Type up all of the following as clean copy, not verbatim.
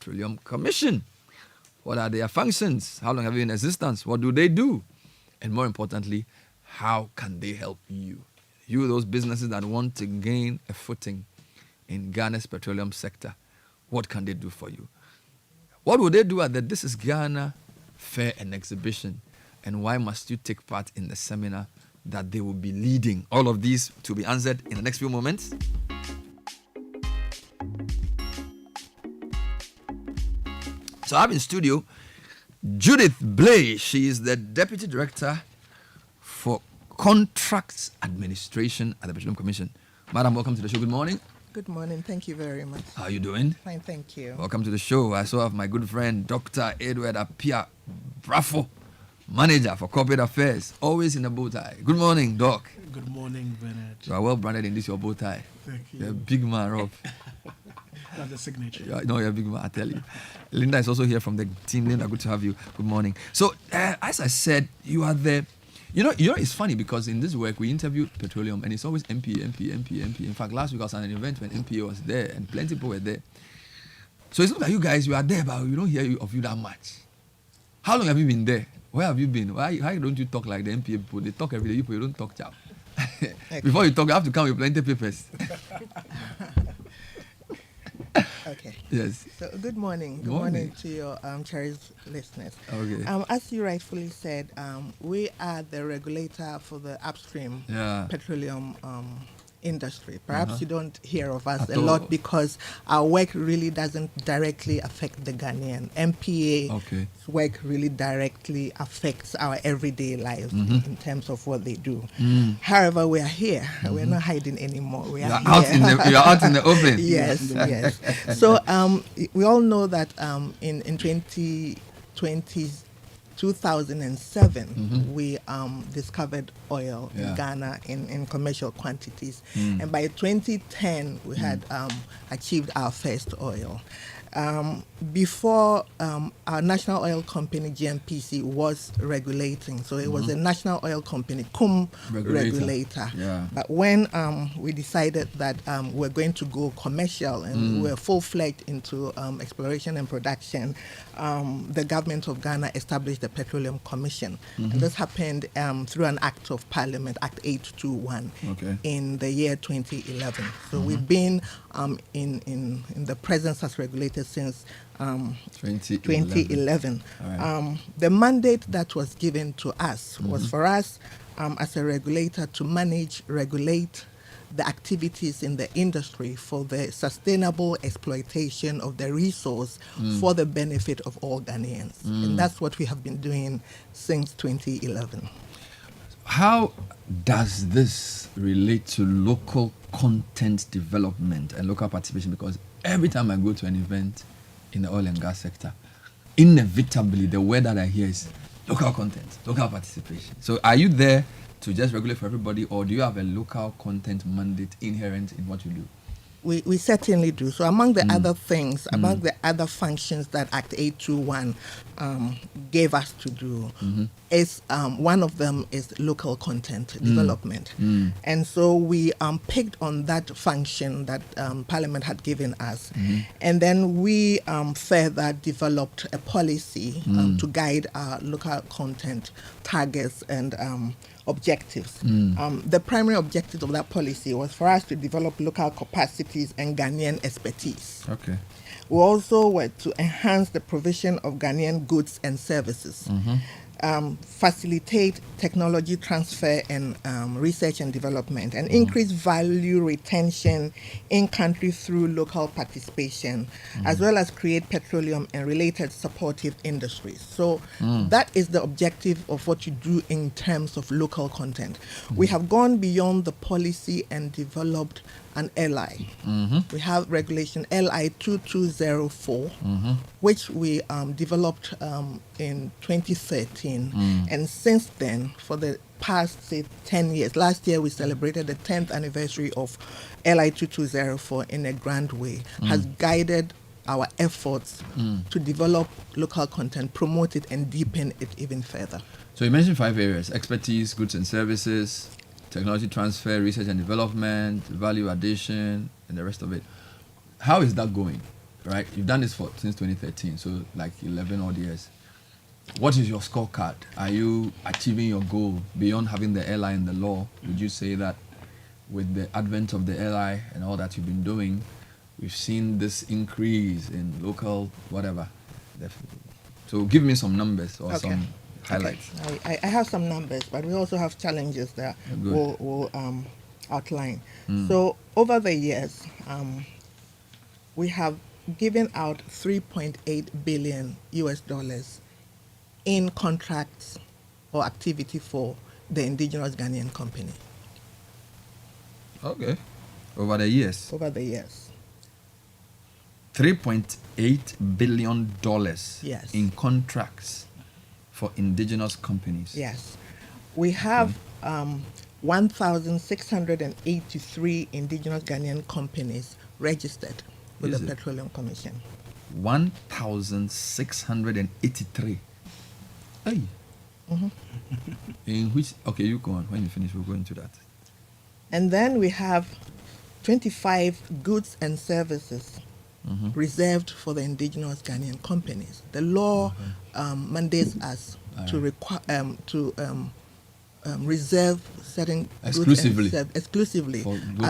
Petroleum Commission. What are their functions? How long have you been in existence? What do they do? And more importantly, how can they help you? You, those businesses that want to gain a footing in Ghana's petroleum sector, what can they do for you? What will they do at the This is Ghana Fair and Exhibition? And why must you take part in the seminar that they will be leading? All of these to be answered in the next few moments. So I have in studio Judith Blay. She is the Deputy Director for Contracts Administration at the Petroleum Commission. Madam, welcome to the show. Good morning. Good morning. Thank you very much. How are you doing? Fine, thank you. Welcome to the show. I saw my good friend, Dr. Edward Apia Brafo, Manager for Corporate Affairs, always in a bow tie. Good morning, Doc. Good morning, Bernard. You are well branded in this, your bow tie. Thank you. You're a big man, Rob. That's the signature. You're a big man, I tell you. Linda is also here from the team. Linda, good to have you. Good morning. So, as I said, you are the... You know, it's funny because in this work, we interview petroleum and it's always MPA. In fact, last week I was at an event when MPA was there and plenty of people were there. So it's not like you guys, you are there, but we don't hear of you that much. How long have you been there? Where have you been? Why don't you talk like the MPA people? They talk every day. You don't talk, chow. Okay. Before you talk, you have to come with plenty of papers. Okay. Yes. So good morning. Good morning to your cherished listeners. Okay. As you rightfully said, we are the regulator for the upstream petroleum industry. Perhaps you don't hear of us a lot because our work really doesn't directly affect the Ghanaian. MPA work really directly affects our everyday lives in terms of what they do. However, we are here. We're not hiding anymore. We are here. You are out in the open. Yes, yes. So we all know that in 2007, we discovered oil in Ghana in commercial quantities. And by 2010, we had achieved our first oil. Before our national oil company, GNPC, was regulating. So it was a national oil company, cum regulator. Yeah. But when we decided that we're going to go commercial and we're full-fledged into exploration and production, the government of Ghana established the Petroleum Commission. And this happened through an act of parliament, Act 821, in the year 2011. So we've been in the presence as regulators since 2011. Right. The mandate that was given to us was for us as a regulator to regulate the activities in the industry for the sustainable exploitation of the resource for the benefit of all Ghanaians. And that's what we have been doing since 2011. How does this relate to local content development and local participation? Because every time I go to an event in the oil and gas sector, inevitably the word that I hear is local content, local participation. So are you there to just regulate for everybody, or do you have a local content mandate inherent in what you do? We certainly do. So among the other things, among the other functions that Act 821 gave us to do, is one of them is local content development. And so we picked on that function that Parliament had given us. And then we further developed a policy to guide our local content targets and objectives. The primary objective of that policy was for us to develop local capacities and Ghanaian expertise. Okay. We also were to enhance the provision of Ghanaian goods and services, facilitate technology transfer and research and development, and increase value retention in country through local participation, as well as create petroleum and related supportive industries. So that is the objective of what you do in terms of local content. We have gone beyond the policy and developed an LI. We have regulation LI 2204, which we developed in 2013. And since then, for the past, say, 10 years, last year we celebrated the 10th anniversary of LI 2204 in a grand way, has guided our efforts to develop local content, promote it, and deepen it even further. So you mentioned 5 areas: expertise, goods and services, technology transfer, research and development, value addition, and the rest of it. How is that going? right? You've done this since 2013, so like 11 odd years. What is your scorecard? Are you achieving your goal beyond having the LI and the law? Would you say that with the advent of the LI and all that you've been doing, we've seen this increase in local whatever? So give me some numbers or some highlights. Okay. I have some numbers, but we also have challenges that we'll outline. So over the years, we have given out $3.8 billion US in contracts or activity for the indigenous Ghanaian company. Okay. Over the years. Over the years. $3.8 billion Yes. in contracts for indigenous companies. Yes. We have 1,683 indigenous Ghanaian companies registered with the Petroleum Commission. 1,683. Hey. In which, okay, you go on. When you finish, we'll go into that. And then we have 25 goods and services reserved for the indigenous Ghanaian companies. The law mandates us to reserve certain exclusively, goods and exclusively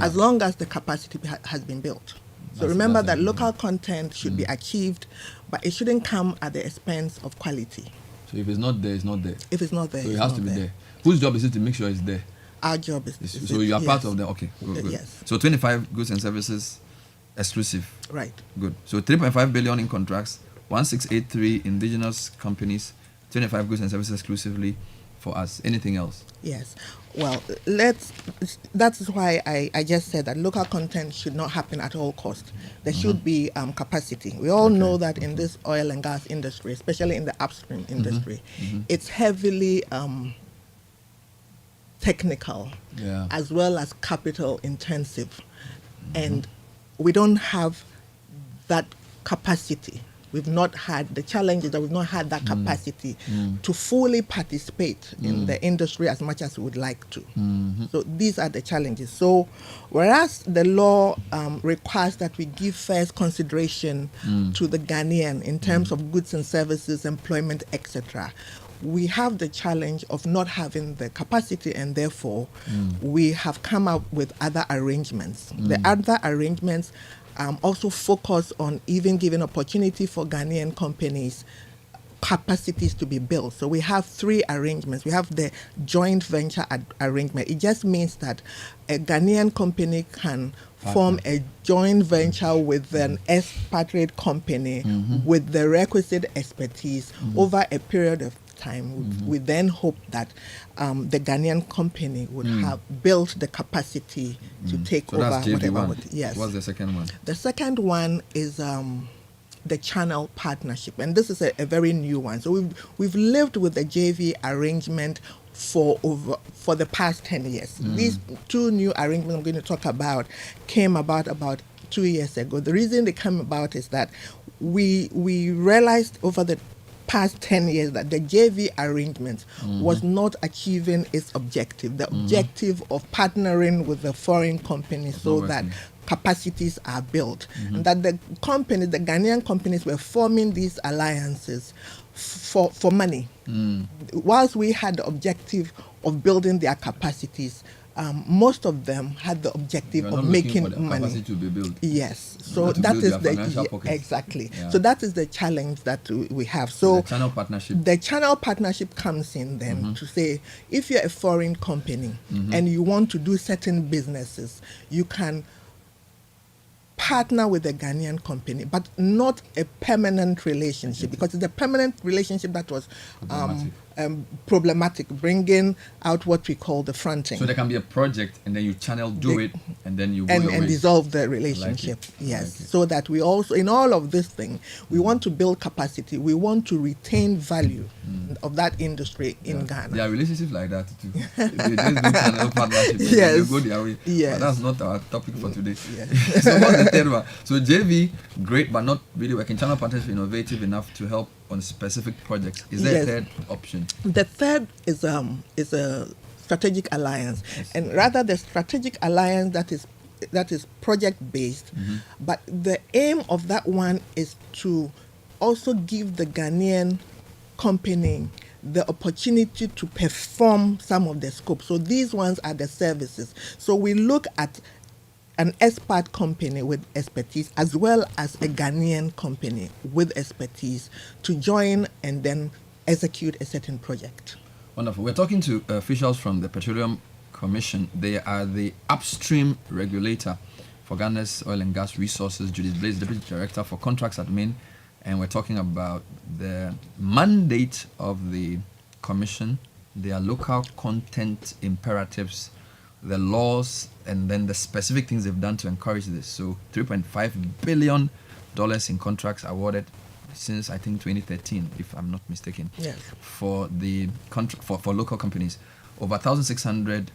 as long as the capacity has been built. So remember that local content should be achieved, but it shouldn't come at the expense of quality. So if it's not there, it's not there. If it's not there, so it has to be there. Whose job is it to make sure it's there? Our job is. So you are part of the. Okay, good. Yes. So 25 goods and services exclusive. Right. Good. So 3.5 billion in contracts, 1683 indigenous companies, 25 goods and services exclusively for us. Anything else? Yes. Well, that's why I just said that local content should not happen at all costs. There should be capacity. We all know that in this oil and gas industry, especially in the upstream industry, it's heavily technical as well as capital intensive. And we don't have that capacity. We've not had the challenges that we've not had that capacity to fully participate in the industry as much as we would like to. So these are the challenges. So whereas the law requires that we give first consideration to the Ghanaian in terms of goods and services, employment, etc., we have the challenge of not having the capacity, and therefore we have come up with other arrangements. The other arrangements also focus on even giving opportunity for Ghanaian companies capacities to be built. So we have three arrangements. We have the joint venture arrangement. It just means that a Ghanaian company can form a joint venture with an expatriate company with the requisite expertise over a period of time. We then hope that the Ghanaian company would have built the capacity to take over whatever. Yes. What's the second one? The second one is the Channel Partnership, and this is a very new one. So we've lived with the JV arrangement for the past 10 years. These two new arrangements I'm going to talk about came about 2 years ago. The reason they came about is that we realized over the past 10 years that the JV arrangement was not achieving its objective, the objective of partnering with the foreign companies so that capacities are built. And that the Ghanaian companies were forming these alliances for money. Whilst we had the objective of building their capacities, most of them had the objective of making money. Capacity to be built. Yes, so that is exactly. Yeah. So that is the challenge that we have. So the channel partnership. The channel partnership comes in then to say, if you're a foreign company and you want to do certain businesses, you can partner with a Ghanaian company, but not a permanent relationship, because it's a permanent relationship that was problematic, bringing out what we call the fronting. So there can be a project, and then you it, and then you go and dissolve the relationship. Yes, so that we also, in all of this thing, we want to build capacity. We want to retain value of that industry in Ghana. There are relationships like that too. They just do channel partnership. Yes. You go their way. Yes. But that's not our topic for today. Yes. So what's the third one? So JV, great, but not really working. Channel partnership, innovative enough to help on specific projects. Is there a third option? The third is a strategic alliance, and rather the strategic alliance that is that is project-based. But the aim of that one is to also give the Ghanaian company the opportunity to perform some of the scope. So these ones are the services. So we look at an expert company with expertise as well as a Ghanaian company with expertise to join and then execute a certain project. Wonderful. We're talking to officials from the Petroleum Commission. They are the upstream regulator for Ghana's oil and gas resources. Judith Blaze, Deputy Director for Contracts Admin. And we're talking about the mandate of the Commission, their local content imperatives, the laws, and then the specific things they've done to encourage this. So $3.5 billion in contracts awarded since I think 2013, if I'm not mistaken. Yes. For the for local companies, over 1,600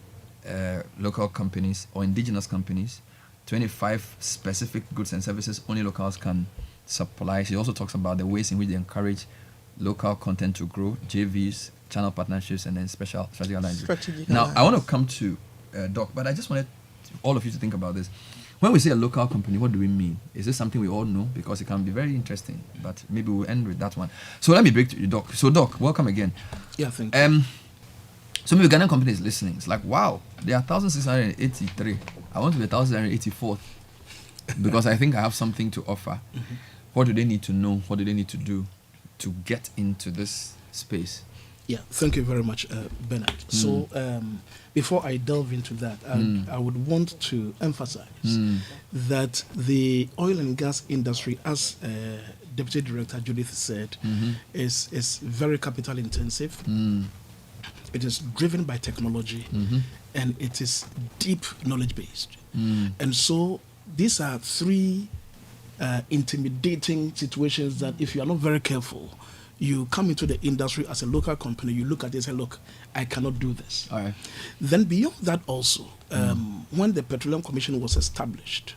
local companies or indigenous companies, 25 specific goods and services only locals can supply. She also talks about the ways in which they encourage local content to grow, JVs, channel partnerships, and then strategic alliances. Now, I want to come to Doc, but I just wanted all of you to think about this. When we say a local company, what do we mean? Is this something we all know? Because it can be very interesting, but maybe we'll end with that one. So let me break to you, Doc. So Doc, welcome again. Yeah, thank you. So maybe Ghanaian companies listening. It's like, wow, there are 1,683. I want to be 1,084th because I think I have something to offer. What do they need to know? What do they need to do to get into this space? Yeah, thank you very much, Bernard. So before I delve into that, I would want to emphasize that the oil and gas industry, as Deputy Director Judith said, is very capital intensive. It is driven by technology, and it is deep knowledge based. And so these are three intimidating situations that if you are not very careful, you come into the industry as a local company, you look at this and say, look, I cannot do this. All right. Then beyond that also, when the Petroleum Commission was established,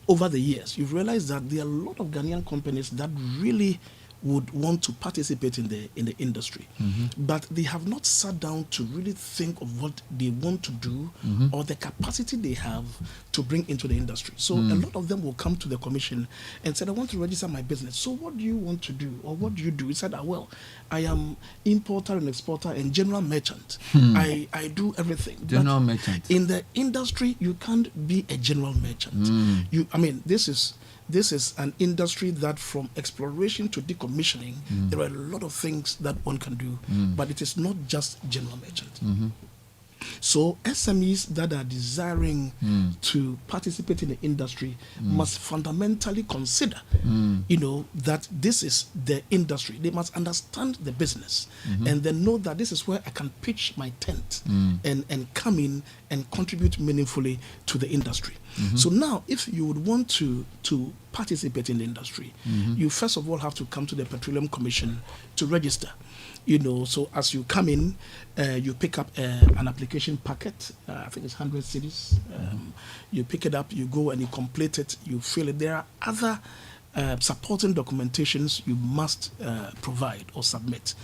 over the years, you've realized that there are a lot of Ghanaian companies that really would want to participate in the industry, but they have not sat down to really think of what they want to do or the capacity they have to bring into the industry. So a lot of them will come to the commission and said, I want to register my business. So what do you want to do, or what do you do? He said, well, I am importer and exporter and general merchant. I do everything. General merchant. In the industry, you can't be a general merchant. This is an industry that from exploration to decommissioning, there are a lot of things that one can do, but it is not just general merchant. So SMEs that are desiring to participate in the industry must fundamentally consider, that this is the industry. They must understand the business and then know that this is where I can pitch my tent and come in and contribute meaningfully to the industry. So now, if you would want to participate in the industry, you first of all have to come to the Petroleum Commission to register. So as you come in, you pick up an application packet. I think it's 100 cities. You pick it up, you go and you complete it, you fill it. There are other supporting documentations you must provide or submit,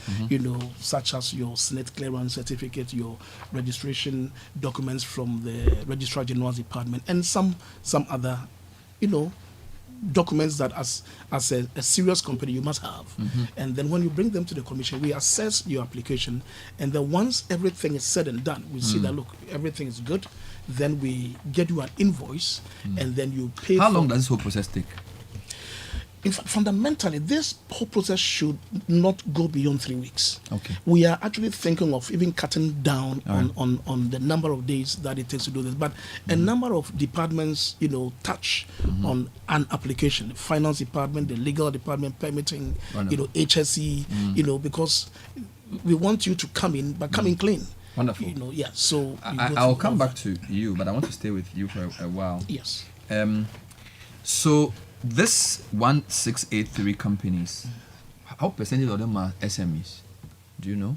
such as your SNET clearance certificate, your registration documents from the Registrar General's Department, and some other, documents that as a serious company you must have. And then when you bring them to the commission, we assess your application, and then once everything is said and done, we see that, look, everything is good, then we get you an invoice, and then you pay. How long does this whole process take? In fact, fundamentally, this whole process should not go beyond 3 weeks. Okay. We are actually thinking of even cutting down on the number of days that it takes to do this. But a number of departments, touch on an application. The finance department, the legal department, permitting, HSE, because we want you to come in, but come in clean. Wonderful. So I'll come back to you, but I want to stay with you for a while. Yes. So this 1683 companies, how percentage of them are SMEs? Do you know?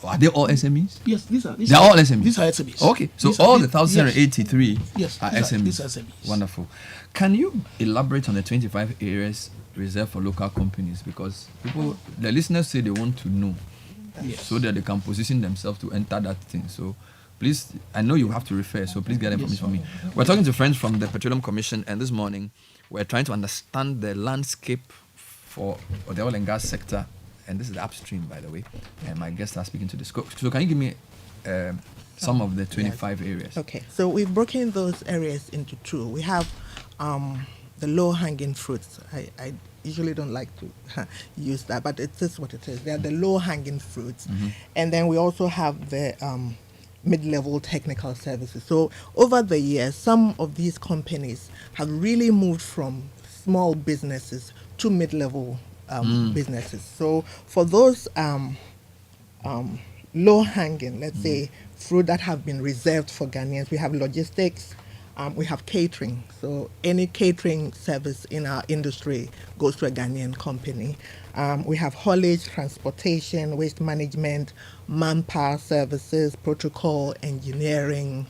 Are they all SMEs? Yes, they're all SMEs. These are SMEs. Okay, so all the 1,083 are SMEs. These are SMEs. Wonderful. Can you elaborate on the 25 areas reserved for local companies? Because the listeners say they want to know, so that they can position themselves to enter that thing. So Please, I know you have to refer, so please get information from me. We're talking to friends from the Petroleum Commission, and this morning we're trying to understand the landscape for the oil and gas sector. And this is upstream, by the way. And my guests are speaking to the scope. So can you give me some of the 25 areas? Okay, so we've broken those areas into two. We have the low-hanging fruits. I usually don't like to use that, but it is what it is. They are the low-hanging fruits. And then we also have the mid-level technical services. So over the years, some of these companies have really moved from small businesses to mid-level businesses. So for those low-hanging, let's say, fruit that have been reserved for Ghanaians, we have logistics, we have catering. So any catering service in our industry goes to a Ghanaian company. We have haulage, transportation, waste management, manpower services, protocol, engineering,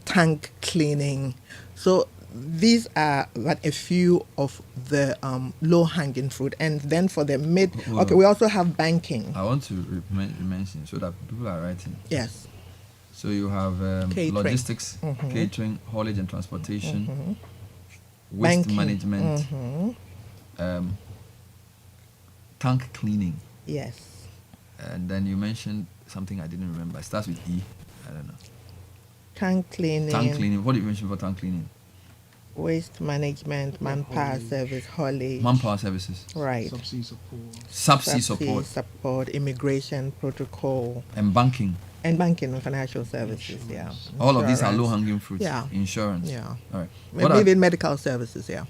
tank cleaning. So these are but a few of the low-hanging fruit. And then for the okay, we also have banking. I want to mention so that people are writing. Yes. So you have logistics, catering, haulage and transportation, waste banking. Management, tank cleaning. Yes. And then you mentioned something I didn't remember. It starts with E. I don't know. Tank cleaning. Tank cleaning. What did you mention for tank cleaning? Waste management, manpower service, haulage. Manpower services. Right. Subsea support. Subsea support. Immigration protocol. And banking. And banking and financial services, yeah. All of these are low-hanging fruits. Yeah. Insurance. Yeah. All right. Maybe even medical services, yeah.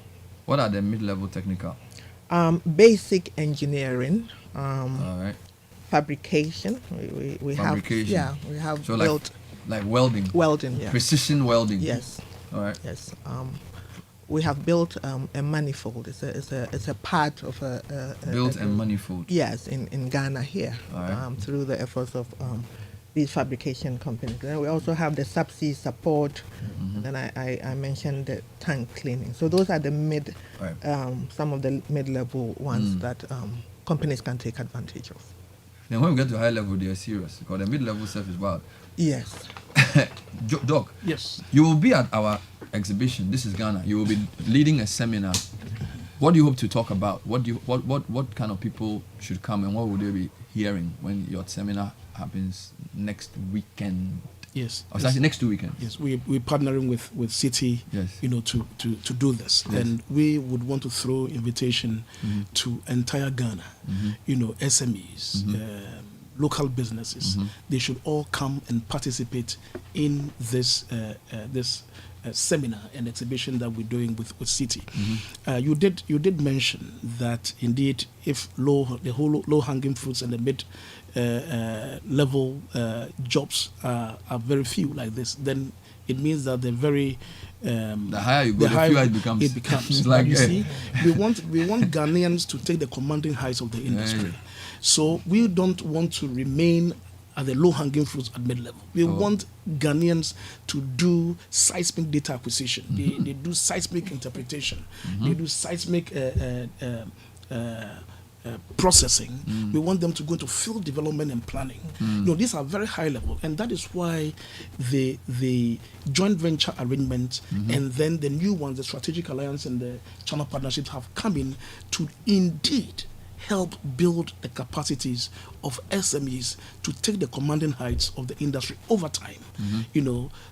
What are the mid-level technical? Basic engineering. All right. Fabrication. We Fabrication. have. Yeah, we have so built. Like welding. Welding, yeah. Precision welding. Yes. All right. Yes. We have built a manifold. It's a part of a built a manifold. Yes, in Ghana here, right. Through the efforts of these fabrication companies. Then we also have the subsea support, and then I mentioned the tank cleaning. So those are the some of the mid-level ones that companies can take advantage of. Then when we get to high level, they are serious because the mid-level stuff is wild. Yes. Doc. Yes. You will be at our exhibition. This is Ghana. You will be leading a seminar. What do you hope to talk about? What kind of people should come, and what will they be hearing when your seminar happens next weekend? Yes. Or actually next 2 weekends. Yes, we're partnering with City, yes. To do this, yes. And we would want to throw invitation to entire Ghana, SMEs, local businesses. They should all come and participate in this seminar and exhibition that we're doing with City. You did mention that indeed, if the whole low-hanging fruits and the mid level jobs are very few like this, then it means that they're very the higher you go, the fewer it becomes. It becomes. Like you see, we want Ghanaians to take the commanding heights of the industry. So we don't want to remain at the low-hanging fruits at mid-level. We want Ghanaians to do seismic data acquisition. They do seismic interpretation. They do seismic processing. We want them to go into field development and planning. These are very high level, and that is why the joint venture arrangement and then the new ones, the strategic alliance and the channel partnerships, have come in to indeed help build the capacities of SMEs to take the commanding heights of the industry over time.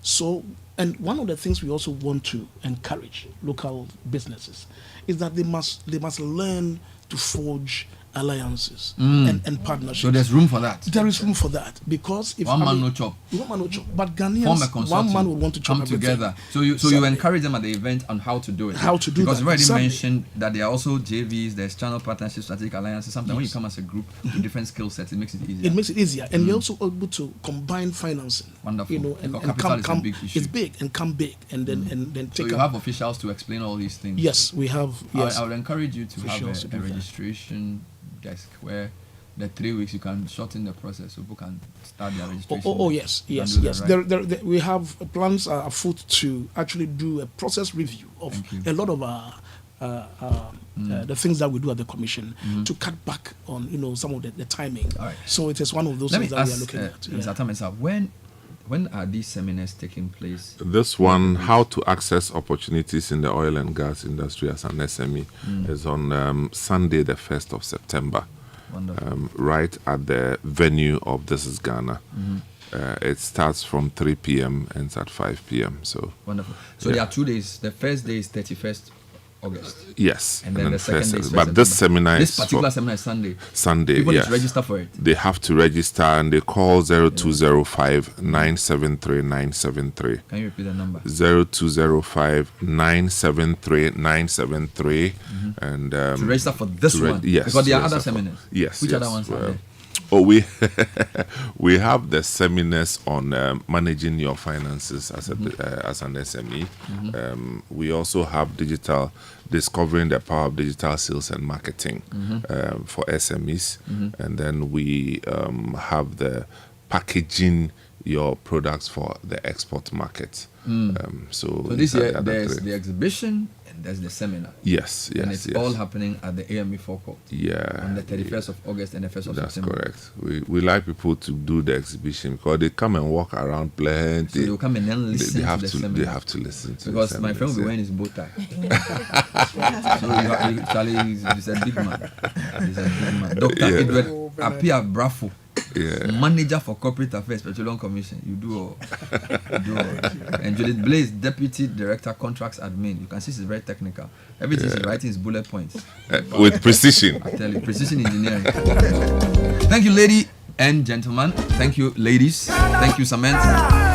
So, and one of the things we also want to encourage local businesses is that they must learn to forge alliances and partnerships. So there's room for that. There is room for that, because if one man no chop. But Ghanaians, one man would want to chop come together. So you encourage them at the event on how to do it. Because you already mentioned that there are also JVs, there's channel partnerships, strategic alliances. Sometimes when you come as a group with different skill sets, it makes it easier. It makes it easier, and you're also able to combine financing. Wonderful. And capital come, is a big issue. It's big and come big, and then take. So you have officials to explain all these things. Yes, we have. Yes. I would encourage you to have a registration desk where the 3 weeks you can shorten the process so people can start their registration. Yes. Right? We have plans afoot to actually do a process review of a lot of the things that we do at the commission to cut back on some of the timing. Right. So it is one of those things that we are looking at. Mr. Tamesa, when When are these seminars taking place? This one, how to access opportunities in the oil and gas industry as an SME, is on Sunday, the 1st of September. Wonderful. Right at the venue of This is Ghana. It starts from 3 p.m. ends at 5 p.m. So Wonderful. So there are 2 days. The first day is 31st August. yes, And then the second day is but this seminar this is particular seminar is Sunday. Sunday. People need Yes, to register for it. they have to register and they call 0205 973 973. Can you repeat the number? 0205 973 973 and To register for this one. yes, Because there are to other register for- seminars. yes, Which yes, other ones are there? Oh, we we have the seminars on managing your finances as an SME. We also have discovering the power of digital sales and marketing for SMEs, and then we have the packaging your products for the export market. So this these are year the other there's three. the exhibition and there's the seminar. Yes, And yes, it's all happening at the AME forecourt yeah. on the 31st of August and the 1st of That's September. correct. We like people to do the exhibition because they come and walk around plenty. So they'll come and then listen they have to the to. seminar. They have to listen to. Because the my friend will be wearing seminars, his bow tie. So Charlie is a big man. He's a big man. Dr. Edward Apia Brafo, manager for corporate affairs, Petroleum Commission. You do all. And Judith Blaze, deputy director, contracts admin. You can see she's very technical. Everything she's writing is bullet points. with precision. I tell you, precision engineering. Thank you, lady and gentlemen. Thank you, ladies. Thank you, Samantha.